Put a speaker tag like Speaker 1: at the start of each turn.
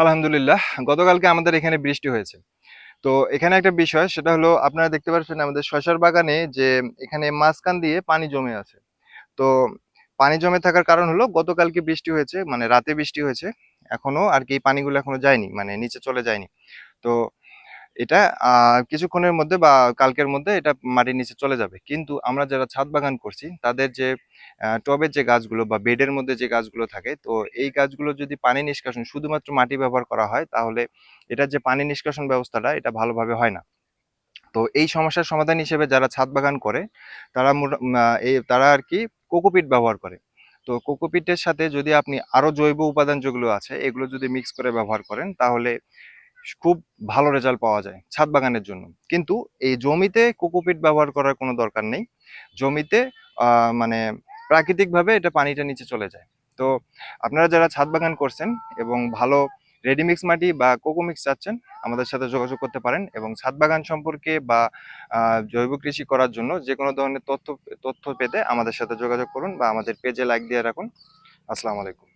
Speaker 1: আলহামদুলিল্লাহ। গতকালকে আমাদের এখানে বৃষ্টি হয়েছে। তো এখানে একটা বিষয় সেটা হলো আপনারা দেখতে পাচ্ছেন আমাদের শসার বাগানে যে এখানে মাঝখান দিয়ে পানি জমে আছে। তো পানি জমে থাকার কারণ হলো গতকালকে বৃষ্টি হয়েছে, মানে রাতে বৃষ্টি হয়েছে। এখনো আরকি এই পানিগুলো এখনো যায়নি, মানে নিচে চলে যায়নি। তো এটা কিছুক্ষণের মধ্যে বা কালকের মধ্যে এটা মাটির নিচে চলে যাবে। কিন্তু আমরা যারা ছাদ বাগান করছি তাদের যে টবের যে গাছগুলো বা বেডের মধ্যে যে গাছগুলো থাকে, তো এই গাছগুলো যদি পানি নিষ্কাশন শুধুমাত্র মাটি ব্যবহার করা হয় তাহলে এটার যে পানি নিষ্কাশন ব্যবস্থাটা এটা ভালোভাবে হয় না। তো এই সমস্যার সমাধান হিসেবে যারা ছাদ বাগান করে তারা তারা আরকি কোকোপিট ব্যবহার করে। তো কোকোপিটের সাথে যদি আপনি আরো জৈব উপাদান যেগুলো আছে এগুলো যদি মিক্স করে ব্যবহার করেন তাহলে খুব ভালো রেজাল্ট পাওয়া যায় ছাদ বাগানের জন্য। কিন্তু এই জমিতে কোকোপিট ব্যবহার করার কোনো দরকার নেই। জমিতে মানে প্রাকৃতিকভাবে এটা পানিটা নিচে চলে যায়। তো আপনারা যারা ছাদ বাগান করছেন এবং ভালো রেডিমিক্স মাটি বা কোকোমিক্স চাচ্ছেন, আমাদের সাথে যোগাযোগ করতে পারেন এবং ছাদ বাগান সম্পর্কে বা জৈব কৃষি করার জন্য যেকোনো ধরনের তথ্য তথ্য পেতে আমাদের সাথে যোগাযোগ করুন বা আমাদের পেজে লাইক দিয়ে রাখুন। আসসালামু আলাইকুম।